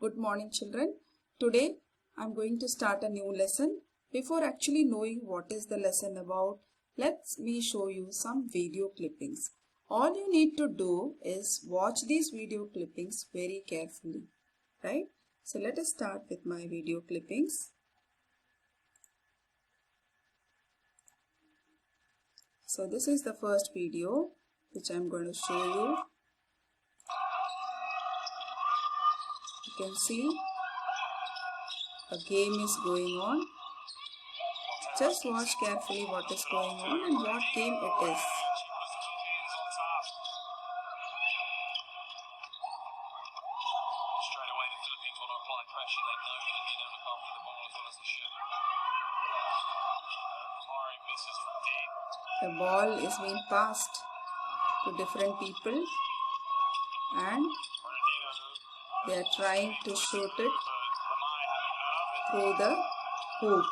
Good morning, children. Today I'm going to start a new lesson. Before actually knowing what is the lesson about, let me show you some video clippings. All you need to do is watch these video clippings very carefully, right? So let us start with my video clippings. So this is the first video which I'm going to show you. You can see a game is going on. Just watch carefully what is going on and what game it is. The ball is being passed to different people and they are trying to shoot it through the hoop.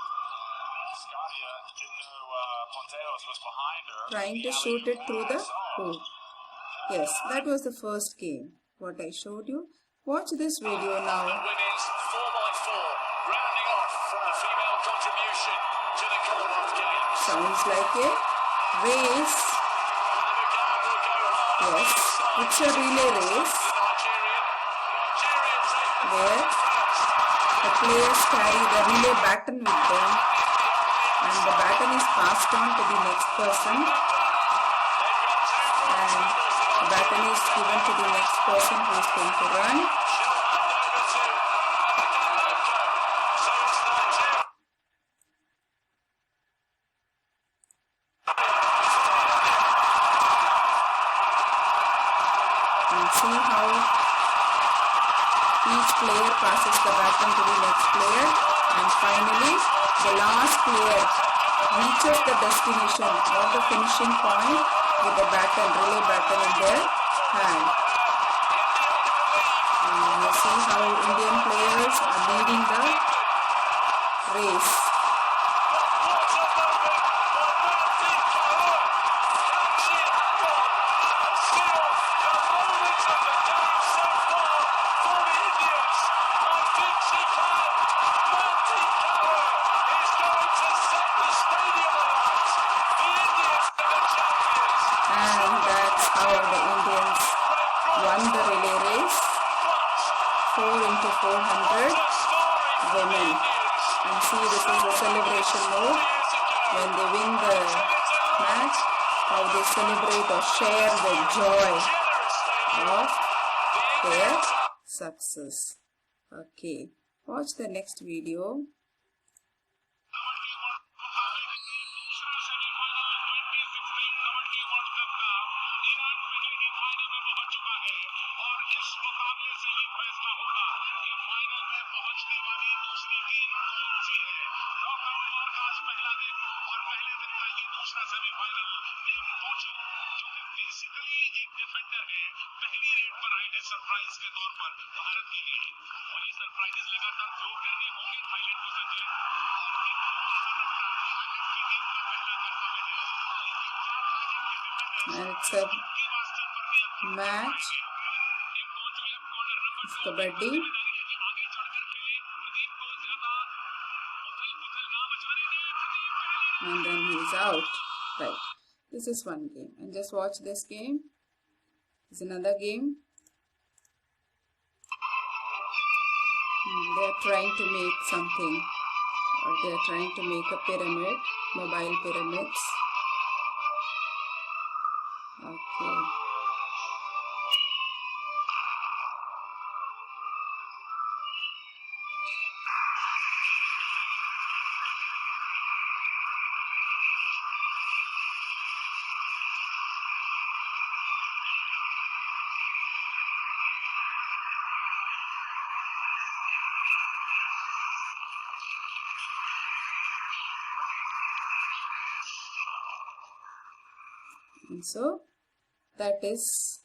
Trying to shoot it through the hoop. Yes, that was the first game, what I showed you. Watch this video now. Women's 4x4, rounding off the female contribution to the Commonwealth Games. Sounds like a race. Yes, it's a relay race where the players carry the relay baton with them and the baton is passed on to the next person and the baton is given to the next person who is going to run. And see how each player passes the baton to the next player and finally the last player reaches the destination or the finishing point with the baton, relay baton in their hand. And you see how Indian players are leading the race. And that's how the Indians won the relay race. 4 into 400 women. And see, this is the celebration mode. When they win the match, how they celebrate or share the joy of their success. Okay, watch the next video. Surprise के तौर पर भारत के लिए और ये surprises लगातार flow करने होंगे थाईलैंड को Sanjay And it's a match. It's kabaddi. And then he's out. Right. This is one game. And just watch this game. It's another game. They are trying to make something, or they are trying to make a pyramid, mobile pyramids. Okay. And so that is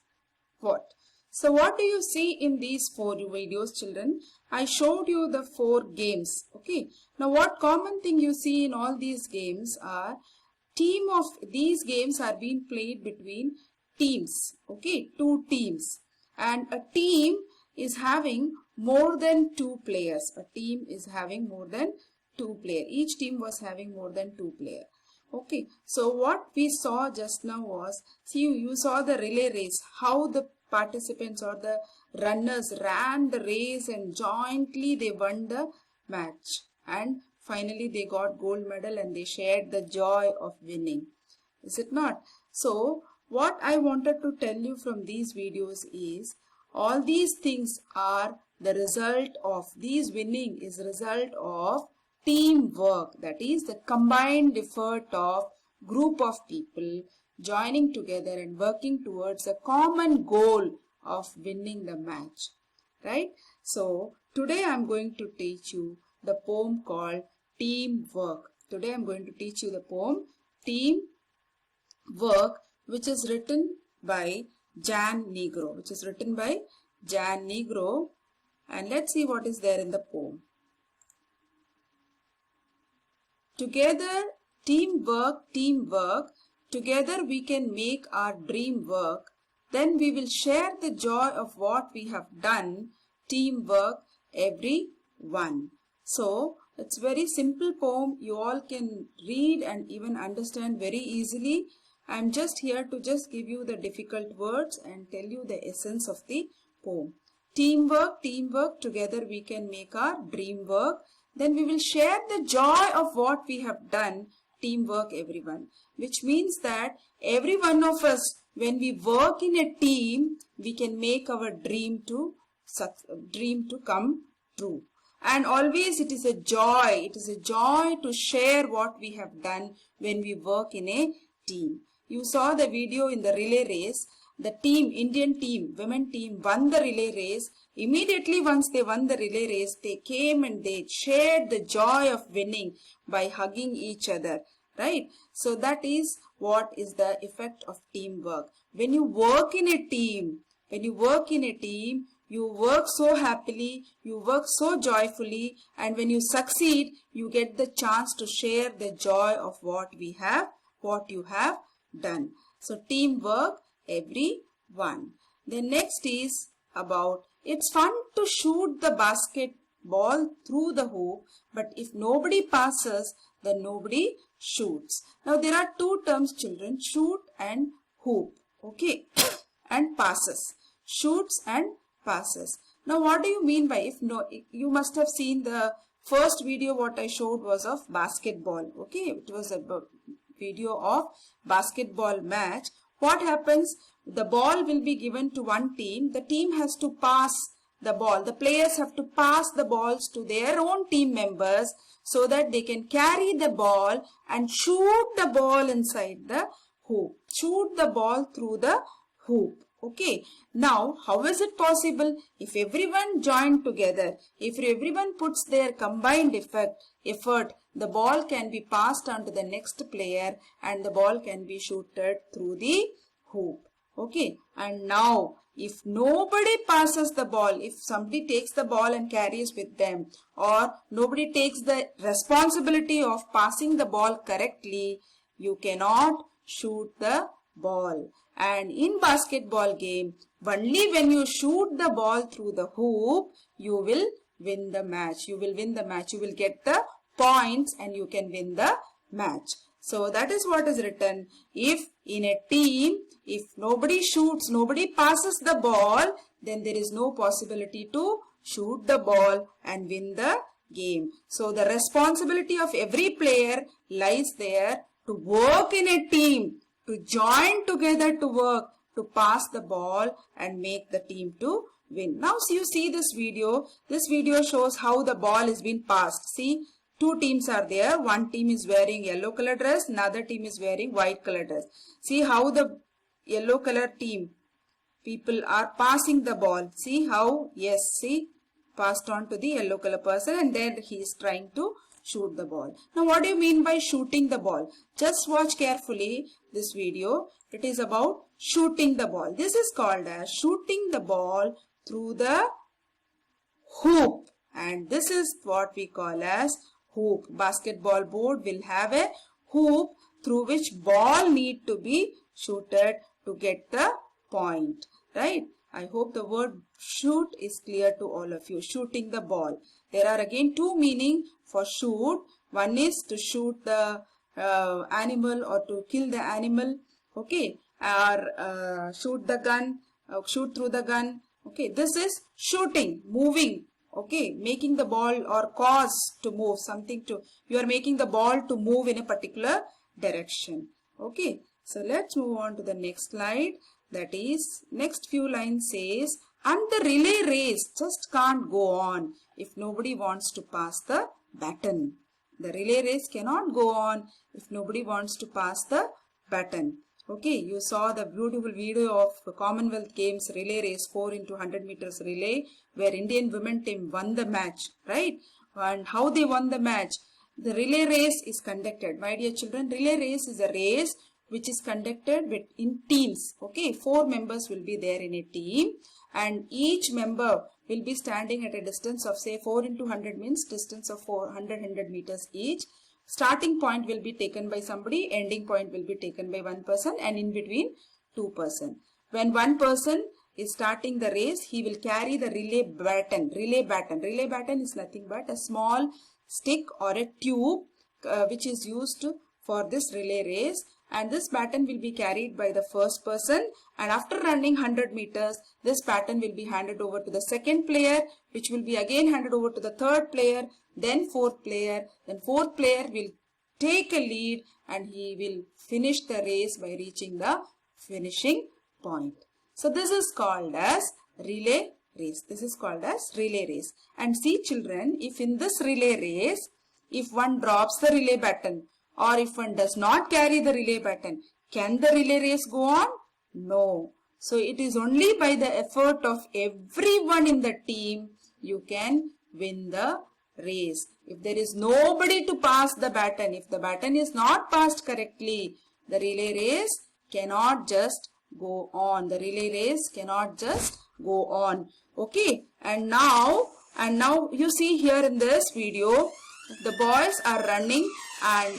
what. So what do you see in these 4 videos, children? I showed you the 4 games. Okay. Now what common thing you see in all these games are these games are being played between teams. Okay. 2 teams. And a team is having more than 2 players. A team is having more than 2 players. Each team was having more than 2 players. Okay, so what we saw just now was, see, you saw the relay race, how the participants or the runners ran the race and jointly they won the match, and finally they got gold medal and they shared the joy of winning. Is it not? So what I wanted to tell you from these videos is, all these things are the result of, these winning is result of teamwork, that is the combined effort of group of people joining together and working towards a common goal of winning the match, right? So today I am going to teach you the poem called Teamwork. Today I am going to teach you the poem Teamwork, which is written by Jan Negro, and let's see what is there in the poem. Together, teamwork, together we can make our dream work. Then we will share the joy of what we have done. Teamwork, everyone. So, it's very simple poem. You all can read and even understand very easily. I am just here to just give you the difficult words and tell you the essence of the poem. Teamwork, together we can make our dream work. Then we will share the joy of what we have done. Teamwork, everyone. Which means that every one of us, when we work in a team, we can make our dream to come true. And always it is a joy. It is a joy to share what we have done when we work in a team. You saw the video in the relay race. The team, Indian team, women team won the relay race. Immediately once they won the relay race, they came and they shared the joy of winning by hugging each other, right? So that is what is the effect of teamwork. When you work in a team, you work so happily, you work so joyfully, and when you succeed, you get the chance to share the joy of what you have done. So teamwork, everyone. The next is about, it's fun to shoot the basketball through the hoop, but if nobody passes, then nobody shoots. Now there are two terms, children, shoot and hoop, okay, and passes. Shoots and passes. Now what do you mean by, you must have seen the first video what I showed was of basketball, okay, it was a video of basketball match. What happens? The ball will be given to one team. The team has to pass the ball. The players have to pass the balls to their own team members so that they can carry the ball and shoot the ball inside the hoop. Shoot the ball through the hoop. Okay. Now, how is it possible? If everyone joined together, if everyone puts their combined effort, the ball can be passed on to the next player and the ball can be shooted through the hoop. Okay. And now, if nobody passes the ball, if somebody takes the ball and carries with them, or nobody takes the responsibility of passing the ball correctly, you cannot shoot the ball. And in basketball game, only when you shoot the ball through the hoop, you will win the match. You will win the match. You will get the points and you can win the match. So that is what is written. If in a team, if nobody shoots, nobody passes the ball, then there is no possibility to shoot the ball and win the game. So the responsibility of every player lies there to work in a team, to join together to work, to pass the ball and make the team to win. Now you see this video. This video shows how the ball is being passed. See, two teams are there. One team is wearing yellow color dress. Another team is wearing white color dress. See how the yellow color team people are passing the ball. See how, yes, see, passed on to the yellow color person and then he is trying to shoot the ball. Now what do you mean by shooting the ball? Just watch carefully this video. It is about shooting the ball. This is called as shooting the ball through the hoop. And this is what we call as hoop. Basketball board will have a hoop through which ball need to be shooted to get the point. Right? I hope the word shoot is clear to all of you. Shooting the ball. There are again two meaning for shoot. One is to shoot the animal or to kill the animal. Okay. Or shoot the gun. Shoot through the gun. Okay. This is shooting, moving. Okay. Making the ball or cause to move. Something to, you are making the ball to move in a particular direction. Okay. So let's move on to the next slide. That is, next few lines says, and the relay race just can't go on if nobody wants to pass the baton. The relay race cannot go on if nobody wants to pass the baton. Okay, you saw the beautiful video of Commonwealth Games relay race 4 into 100 meters relay where Indian women team won the match, right? And how they won the match? The relay race is conducted. My dear children, relay race is a race which is conducted in teams. Okay, 4 members will be there in a team and each member will be standing at a distance of say 4 into 100 means distance of 100 meters each. Starting point will be taken by somebody, ending point will be taken by one person and in between 2 persons. When one person is starting the race, he will carry the relay baton. Relay baton. Relay baton is nothing but a small stick or a tube which is used for this relay race. And this baton will be carried by the first person and after running 100 meters, this baton will be handed over to the second player, which will be again handed over to the third player, then fourth player. Then fourth player will take a lead and he will finish the race by reaching the finishing point. So this is called as relay race. This is called as relay race. And see children, if in this relay race, if one drops the relay baton, or if one does not carry the relay baton, can the relay race go on? No. So it is only by the effort of everyone in the team you can win the race. If there is nobody to pass the baton, if the baton is not passed correctly, the relay race cannot just go on. The relay race cannot just go on. Okay. And now you see here in this video, the boys are running and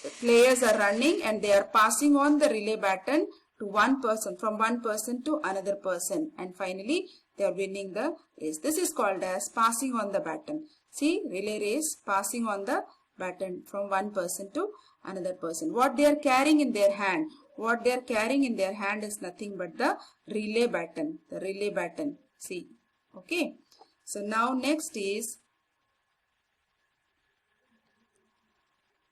the players are running and they are passing on the relay baton to one person, from one person to another person, and finally they are winning the race. This is called as passing on the baton. See, relay race, passing on the baton from one person to another person. What they are carrying in their hand? What they are carrying in their hand is nothing but the relay baton. The relay baton. See, okay. So now next is,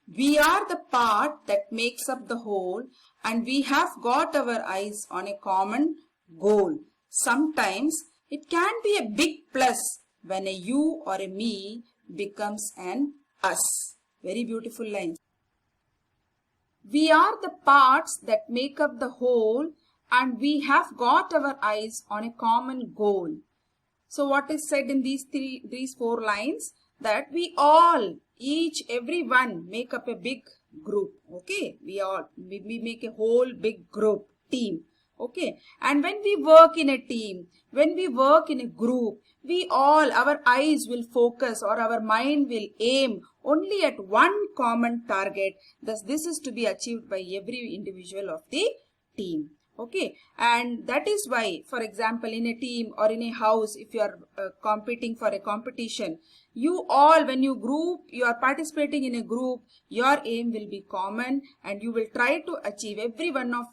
we are the part that makes up the whole and we have got our eyes on a common goal. Sometimes it can be a big plus when a you or a me becomes an us. Very beautiful line. We are the parts that make up the whole and we have got our eyes on a common goal. So what is said in these 4 lines? That we all, everyone make up a big group. Okay, we make a whole big group, team. Okay, and when we work in a team, when we work in a group, we all, our eyes will focus or our mind will aim only at one common target. Thus this is to be achieved by every individual of the team. Okay, and that is why, for example, in a team or in a house, if you are competing for a competition, you all, when you are participating in a group, your aim will be common and you will try to achieve, every one of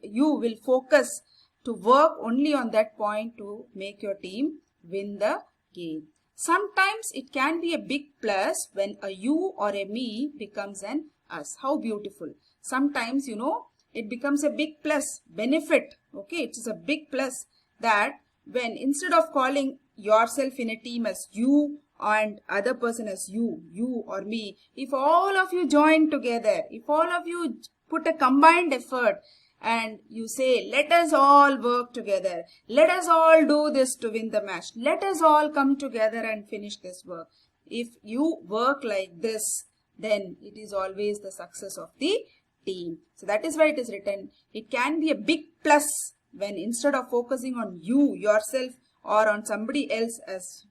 you will focus to work only on that point to make your team win the game. Sometimes it can be a big plus when a you or a me becomes an us. How beautiful. Sometimes, it becomes a big plus, benefit. Okay, it is a big plus that when instead of calling yourself in a team as you and other person as you or me, if all of you join together, if all of you put a combined effort and you say, let us all work together, let us all do this to win the match, let us all come together and finish this work. If you work like this, then it is always the success of the team. So that is why it is written, it can be a big plus when instead of focusing on you, yourself, or on somebody else as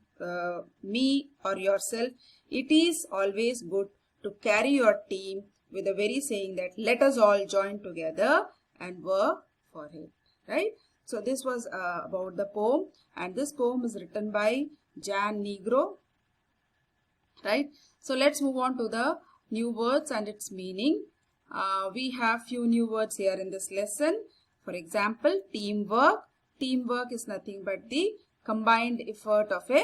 me or yourself, it is always good to carry your team with the very saying that let us all join together and work for it, right? So this was about the poem, and this poem is written by Jan Negro, right? So let's move on to the new words and its meaning. We have few new words here in this lesson. For example, teamwork. Teamwork is nothing but the combined effort of a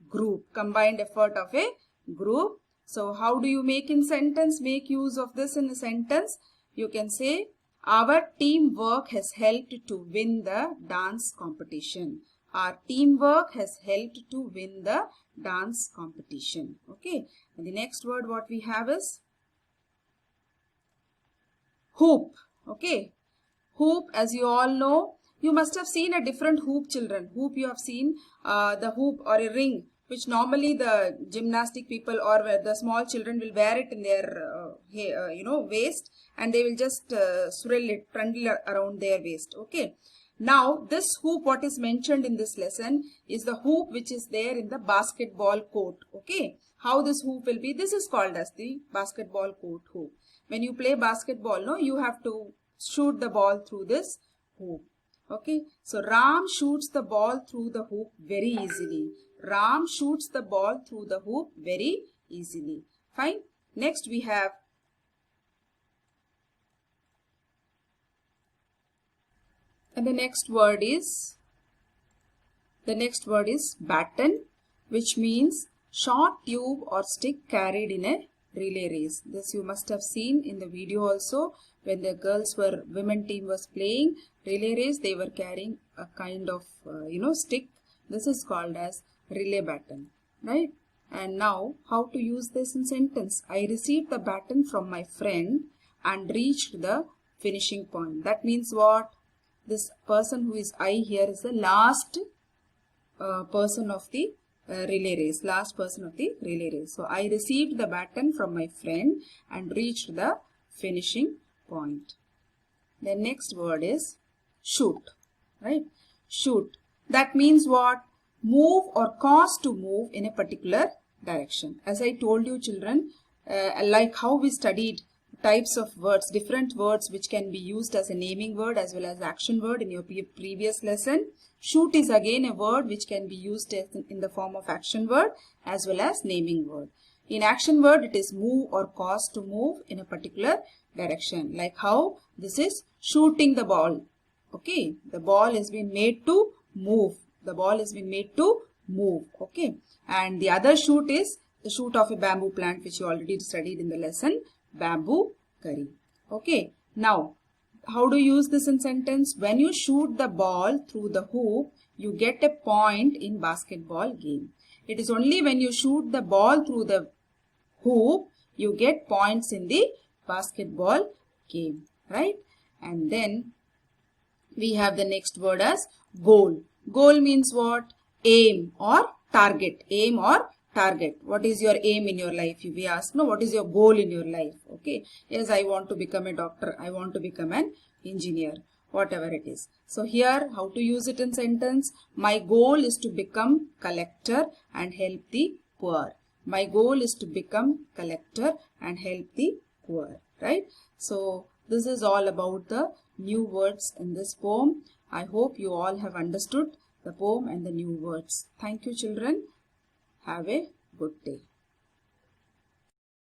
group. Combined effort of a group. So how do you make in sentence? Make use of this in a sentence. You can say, our teamwork has helped to win the dance competition. Our teamwork has helped to win the dance competition. Okay. And the next word what we have is hoop. Okay. Hoop, as you all know, you must have seen a different hoop, children. Hoop, you have seen the hoop or a ring, which normally the gymnastic people or the small children will wear it in their waist, and they will just swirl it, trundle around their waist. Okay. Now this hoop what is mentioned in this lesson is the hoop which is there in the basketball court. Okay. How this hoop will be? This is called as the basketball court hoop. When you play basketball, no, you have to shoot the ball through this hoop. Okay. So Ram shoots the ball through the hoop very easily. Ram shoots the ball through the hoop very easily. Fine. Next we have and the next word is baton, which means short tube or stick carried in a relay race. This you must have seen in the video also. When the women team was playing relay race, they were carrying a kind of stick. This is called as relay baton, right? And now how to use this in sentence? I received the baton from my friend and reached the finishing point. That means what? This person who is I here is the last person of the relay race. Last person of the relay race. So I received the baton from my friend and reached the finishing point. The next word is shoot, right? Shoot. That means what? Move or cause to move in a particular direction. As I told you, children, like how we studied types of words, different words which can be used as a naming word as well as action word in your previous lesson. Shoot is again a word which can be used in the form of action word as well as naming word. In action word, it is move or cause to move in a particular direction. Like how this is shooting the ball. Okay, the ball has been made to move. The ball has been made to move. Okay, and the other shoot is the shoot of a bamboo plant, which you already studied in the lesson, bamboo curry. Okay, now how to use this in sentence? When you shoot the ball through the hoop, you get a point in basketball game. It is only when you shoot the ball through the hoop, you get points in the basketball game, right? And then we have the next word as goal. Goal means what? Aim or target. Aim or target. What is your aim in your life? If we ask, no, what is your goal in your life? Okay. Yes, I want to become a doctor. I want to become an engineer. Whatever it is. So here, how to use it in sentence? My goal is to become collector and help the poor. My goal is to become collector and help the poor. Right? So this is all about the new words in this poem. I hope you all have understood the poem and the new words. Thank you, children. Have a good day.